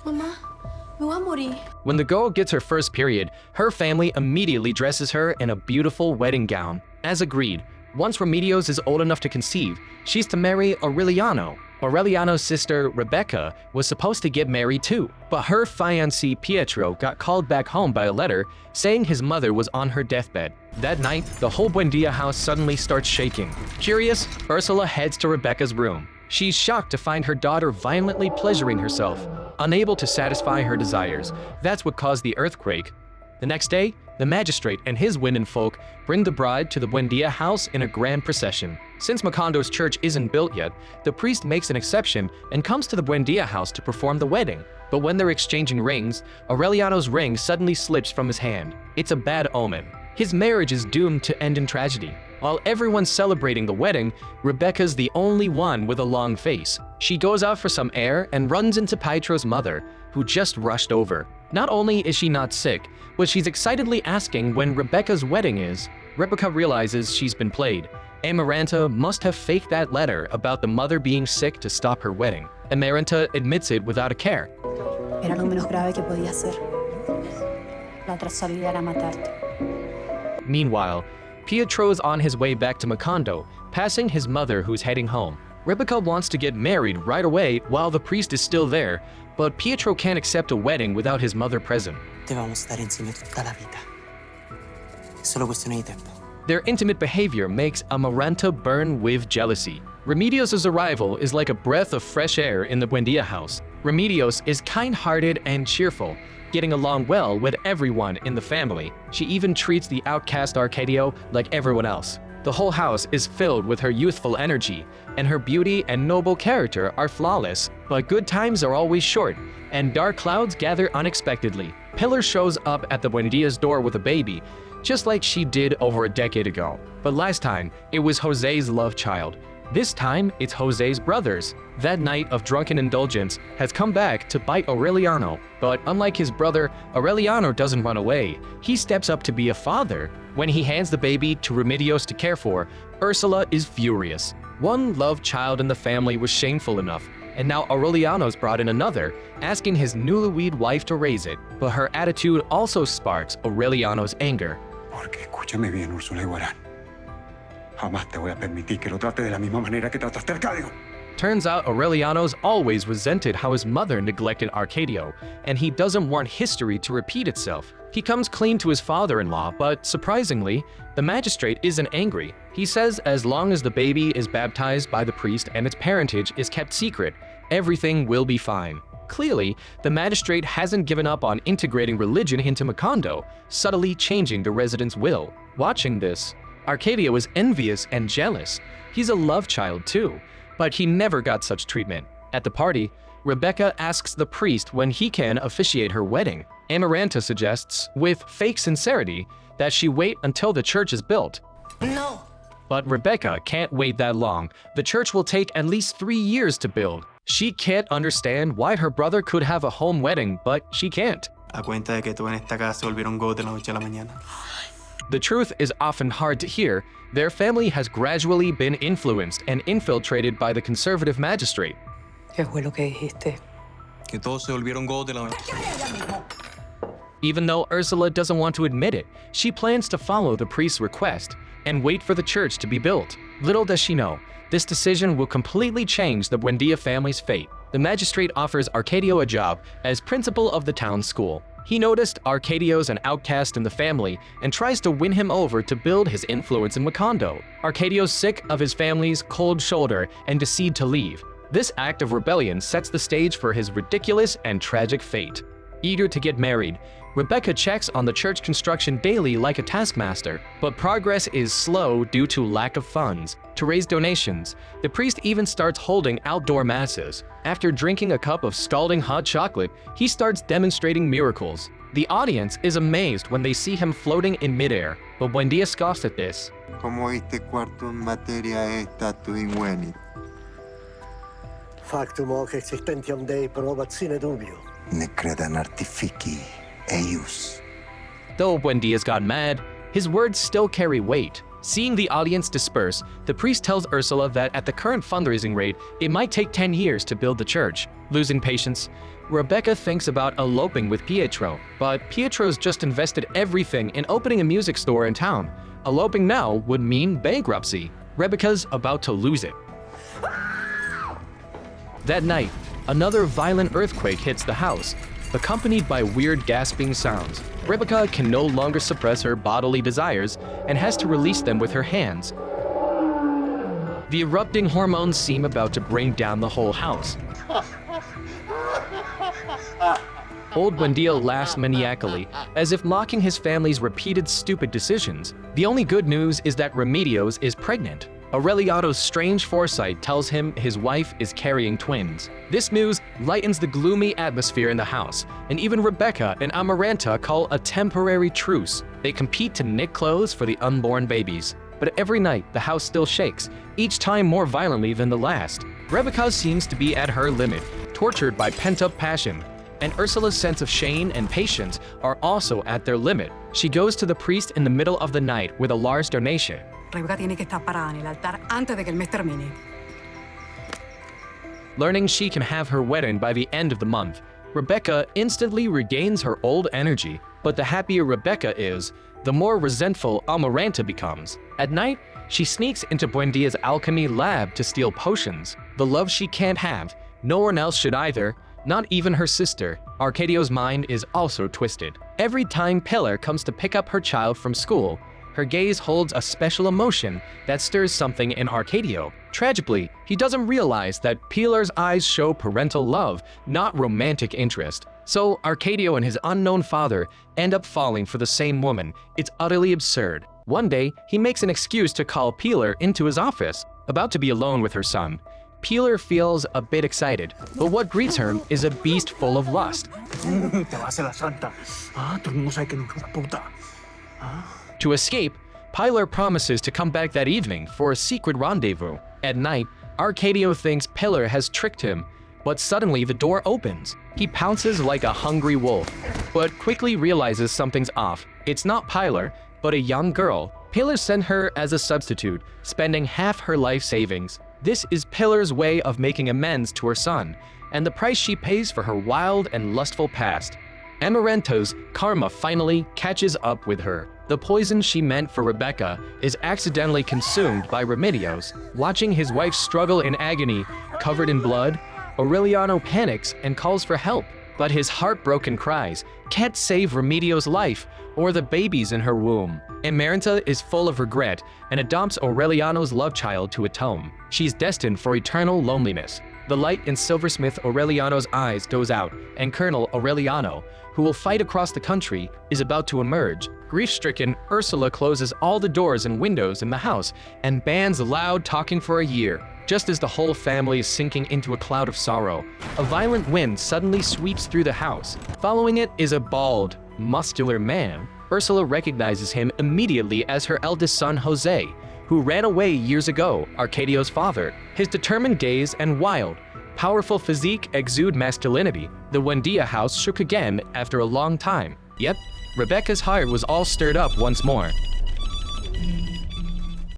Mamá, me voy a morir. When the girl gets her first period, her family immediately dresses her in a beautiful wedding gown. As agreed, once Remedios is old enough to conceive, she's to marry Aureliano. Aureliano's sister, Rebecca, was supposed to get married too, but her fiancé Pietro got called back home by a letter saying his mother was on her deathbed. That night, the whole Buendia house suddenly starts shaking. Curious, Ursula heads to Rebecca's room. She's shocked to find her daughter violently pleasuring herself, unable to satisfy her desires. That's what caused the earthquake. The next day, the magistrate and his womenfolk bring the bride to the Buendia house in a grand procession. Since Macondo's church isn't built yet, the priest makes an exception and comes to the Buendia house to perform the wedding. But when they're exchanging rings, Aureliano's ring suddenly slips from his hand. It's a bad omen. His marriage is doomed to end in tragedy. While everyone's celebrating the wedding, Rebecca's the only one with a long face. She goes out for some air and runs into Pietro's mother, who just rushed over. Not only is she not sick, but she's excitedly asking when Rebecca's wedding is. Rebecca realizes she's been played. Amaranta must have faked that letter about the mother being sick to stop her wedding. Amaranta admits it without a care. Era lo menos grave que podía hacer. La otra salida era matarte. Meanwhile, Pietro's on his way back to Macondo, passing his mother who's heading home. Rebecca wants to get married right away while the priest is still there, but Pietro can't accept a wedding without his mother present. Te vamos a estar encima toda la vida. Es solo cuestión de tiempo. Their intimate behavior makes Amaranta burn with jealousy. Remedios' arrival is like a breath of fresh air in the Buendia house. Remedios is kind-hearted and cheerful, getting along well with everyone in the family. She even treats the outcast Arcadio like everyone else. The whole house is filled with her youthful energy, and her beauty and noble character are flawless. But good times are always short, and dark clouds gather unexpectedly. Pilar shows up at the Buendia's door with a baby, just like she did over a decade ago. But last time, it was Jose's love child. This time, it's Jose's brothers. That night of drunken indulgence has come back to bite Aureliano. But unlike his brother, Aureliano doesn't run away. He steps up to be a father. When he hands the baby to Remedios to care for, Ursula is furious. One loved child in the family was shameful enough, and now Aureliano's brought in another, asking his newlywed wife to raise it. But her attitude also sparks Aureliano's anger. Porque escúchame bien, Úrsula Iguarán. Jamás te voy a permitir que lo trate de la misma manera que trataste a Arcadio. Turns out Aureliano's always resented how his mother neglected Arcadio, and he doesn't want history to repeat itself. He comes clean to his father-in-law, but surprisingly, the magistrate isn't angry. He says as long as the baby is baptized by the priest and its parentage is kept secret, everything will be fine. Clearly, the magistrate hasn't given up on integrating religion into Macondo, subtly changing the residents' will. Watching this, Arcadio is envious and jealous. He's a love child too, but he never got such treatment. At the party, Rebecca asks the priest when he can officiate her wedding. Amaranta suggests, with fake sincerity, that she wait until the church is built. No. But Rebecca can't wait that long. The church will take at least 3 years to build. She can't understand why her brother could have a home wedding, but she can't. A cuenta de que tú en esta casa se volvieron goat de la noche a la mañana. The truth is often hard to hear. Their family has gradually been influenced and infiltrated by the conservative magistrate. ¿Qué fue lo que dijiste? Que todos se volvieron goat de la noche. Even though Ursula doesn't want to admit it, she plans to follow the priest's request and wait for the church to be built. Little does she know, this decision will completely change the Buendia family's fate. The magistrate offers Arcadio a job as principal of the town school. He noticed Arcadio's an outcast in the family and tries to win him over to build his influence in Macondo. Arcadio's sick of his family's cold shoulder and decides to leave. This act of rebellion sets the stage for his ridiculous and tragic fate. Eager to get married, Rebecca checks on the church construction daily like a taskmaster, but progress is slow due to lack of funds. To raise donations, the priest even starts holding outdoor masses. After drinking a cup of scalding hot chocolate, he starts demonstrating miracles. The audience is amazed when they see him floating in midair, but Buendia scoffs at this. Como este quartum materia est tu invenit. Factum hoc existentiam Dei probat sine dubio. Ne credam artifici eius. Though Buendia's got mad, his words still carry weight. Seeing the audience disperse, the priest tells Ursula that at the current fundraising rate, it might take 10 years to build the church. Losing patience, Rebecca thinks about eloping with Pietro, but Pietro's just invested everything in opening a music store in town. Eloping now would mean bankruptcy. Rebecca's about to lose it. That night, another violent earthquake hits the house, accompanied by weird gasping sounds. Rebecca can no longer suppress her bodily desires and has to release them with her hands. The erupting hormones seem about to bring down the whole house. Old Buendia laughs maniacally, as if mocking his family's repeated stupid decisions. The only good news is that Remedios is pregnant. Aureliano's strange foresight tells him his wife is carrying twins. This news lightens the gloomy atmosphere in the house, and even Rebecca and Amaranta call a temporary truce. They compete to knit clothes for the unborn babies. But every night, the house still shakes, each time more violently than the last. Rebecca seems to be at her limit, tortured by pent-up passion. And Ursula's sense of shame and patience are also at their limit. She goes to the priest in the middle of the night with a large donation. Rebeca tiene que estar parada en el altar antes de que el mes termine. Learning she can have her wedding by the end of the month, Rebecca instantly regains her old energy. But the happier Rebecca is, the more resentful Amaranta becomes. At night, she sneaks into Buendia's alchemy lab to steal potions. The love she can't have, no one else should either, not even her sister. Arcadio's mind is also twisted. Every time Pilar comes to pick up her child from school, her gaze holds a special emotion that stirs something in Arcadio. Tragically, he doesn't realize that Pilar's eyes show parental love, not romantic interest. So Arcadio and his unknown father end up falling for the same woman. It's utterly absurd. One day, he makes an excuse to call Pilar into his office. About to be alone with her son, Pilar feels a bit excited, but what greets her is a beast full of lust. Te va a hacer la santa. Todo el mundo sabe que no es una puta. To escape, Pilar promises to come back that evening for a secret rendezvous. At night, Arcadio thinks Pilar has tricked him, but suddenly the door opens. He pounces like a hungry wolf, but quickly realizes something's off. It's not Pilar, but a young girl. Pilar sent her as a substitute, spending half her life savings. This is Pilar's way of making amends to her son, and the price she pays for her wild and lustful past. Amaranto's karma finally catches up with her. The poison she meant for Rebecca is accidentally consumed by Remedios. Watching his wife struggle in agony, covered in blood, Aureliano panics and calls for help. But his heartbroken cries can't save Remedios' life or the babies in her womb. Amaranta is full of regret and adopts Aureliano's love child to atone. She's destined for eternal loneliness. The light in silversmith Aureliano's eyes goes out, and Colonel Aureliano, who will fight across the country, is about to emerge. Grief-stricken, Ursula closes all the doors and windows in the house and bans loud talking for a year. Just as the whole family is sinking into a cloud of sorrow, a violent wind suddenly sweeps through the house. Following it is a bald, muscular man. Ursula recognizes him immediately as her eldest son, Jose, who ran away years ago, Arcadio's father. His determined gaze and wild, powerful physique exude masculinity. The Buendia house shook again after a long time. Yep, Rebecca's heart was all stirred up once more.